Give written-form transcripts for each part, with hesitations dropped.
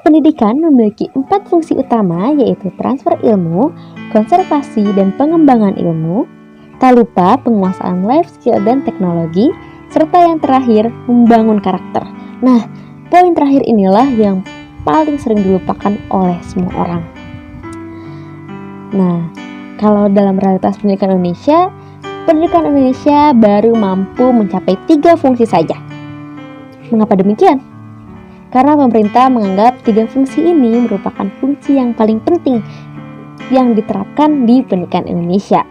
Pendidikan memiliki 4 fungsi utama, yaitu transfer ilmu, konservasi dan pengembangan ilmu, tak lupa penguasaan life skill dan teknologi, serta yang terakhir membangun karakter. Nah, poin terakhir inilah yang paling sering dilupakan oleh semua orang. Nah, kalau dalam realitas pendidikan Indonesia baru mampu mencapai 3 fungsi saja. Mengapa demikian? Karena pemerintah menganggap 3 fungsi ini merupakan fungsi yang paling penting yang diterapkan di pendidikan Indonesia.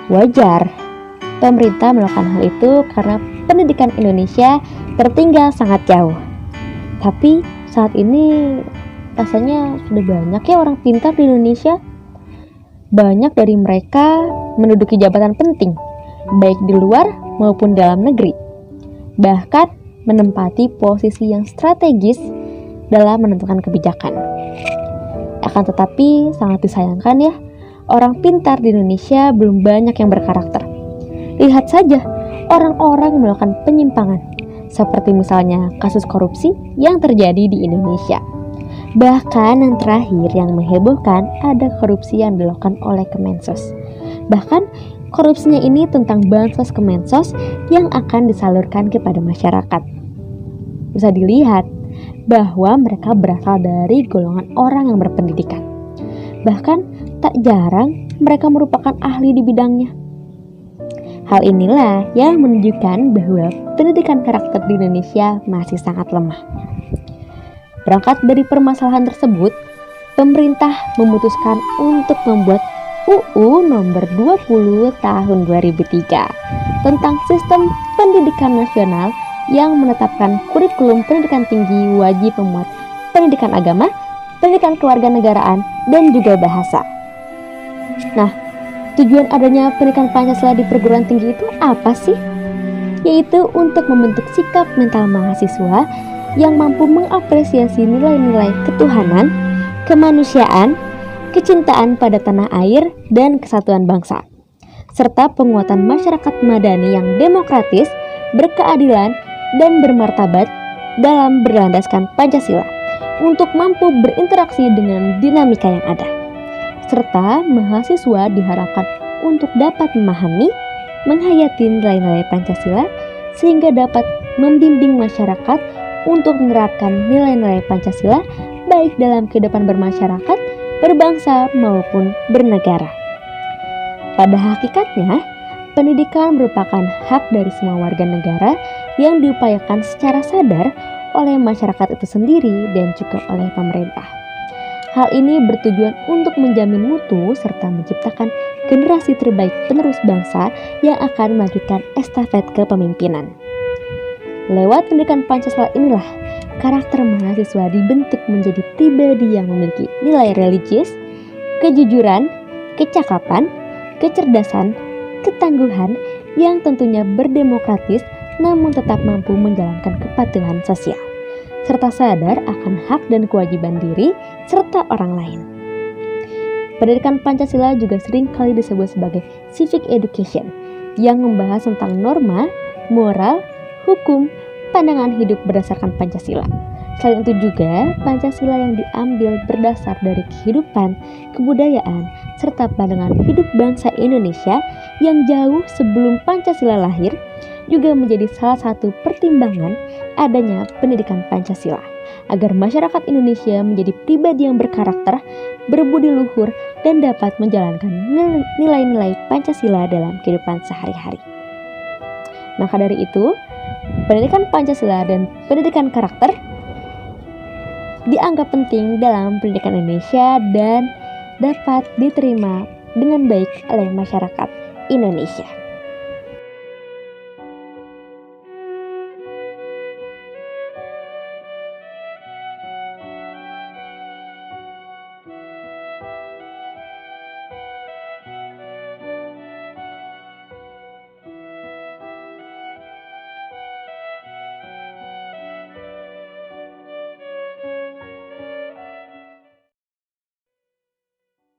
Wajar, pemerintah melakukan hal itu karena pendidikan Indonesia tertinggal sangat jauh. Tapi saat ini rasanya sudah banyak ya orang pintar di Indonesia. Banyak dari mereka menduduki jabatan penting, baik di luar maupun dalam negeri. Bahkan menempati posisi yang strategis dalam menentukan kebijakan. Akan tetapi sangat disayangkan ya, orang pintar di Indonesia belum banyak yang berkarakter. Lihat saja orang-orang yang melakukan penyimpangan, seperti misalnya kasus korupsi yang terjadi di Indonesia. Bahkan yang terakhir yang menghebohkan, ada korupsi yang dilakukan oleh Kemensos. Bahkan korupsinya ini tentang bansos Kemensos yang akan disalurkan kepada masyarakat. Bisa dilihat bahwa mereka berasal dari golongan orang yang berpendidikan. Bahkan tak jarang mereka merupakan ahli di bidangnya. Hal inilah yang menunjukkan bahwa pendidikan karakter di Indonesia masih sangat lemah. Berangkat dari permasalahan tersebut, pemerintah memutuskan untuk membuat UU nomor 20 tahun 2003 tentang sistem pendidikan nasional yang menetapkan kurikulum pendidikan tinggi wajib memuat pendidikan agama, pendidikan kewarganegaraan, dan juga bahasa. Nah, tujuan adanya pendidikan Pancasila di perguruan tinggi itu apa sih? Yaitu untuk membentuk sikap mental mahasiswa yang mampu mengapresiasi nilai-nilai ketuhanan, kemanusiaan, kecintaan pada tanah air, dan kesatuan bangsa, serta penguatan masyarakat madani yang demokratis, berkeadilan, dan bermartabat dalam berlandaskan Pancasila untuk mampu berinteraksi dengan dinamika yang ada. Serta mahasiswa diharapkan untuk dapat memahami, menghayati nilai-nilai Pancasila sehingga dapat membimbing masyarakat untuk menerapkan nilai-nilai Pancasila baik dalam kehidupan bermasyarakat, berbangsa maupun bernegara. Pada hakikatnya, pendidikan merupakan hak dari semua warga negara yang diupayakan secara sadar oleh masyarakat itu sendiri dan juga oleh pemerintah. Hal ini bertujuan untuk menjamin mutu serta menciptakan generasi terbaik penerus bangsa yang akan melanjutkan estafet kepemimpinan. Lewat pendidikan Pancasila inilah karakter mahasiswa dibentuk menjadi pribadi yang memiliki nilai religius, kejujuran, kecakapan, kecerdasan, ketangguhan yang tentunya berdemokratis namun tetap mampu menjalankan kepatuhan sosial, serta sadar akan hak dan kewajiban diri serta orang lain. Pendidikan Pancasila juga sering kali disebut sebagai civic education yang membahas tentang norma, moral, hukum, pandangan hidup berdasarkan Pancasila. Selain itu juga, Pancasila yang diambil berdasar dari kehidupan, kebudayaan, serta pandangan hidup bangsa Indonesia yang jauh sebelum Pancasila lahir, juga menjadi salah satu pertimbangan adanya pendidikan Pancasila, agar masyarakat Indonesia menjadi pribadi yang berkarakter, berbudi luhur, dan dapat menjalankan nilai-nilai Pancasila dalam kehidupan sehari-hari. Maka dari itu, pendidikan Pancasila dan pendidikan karakter dianggap penting dalam pendidikan Indonesia dan dapat diterima dengan baik oleh masyarakat Indonesia.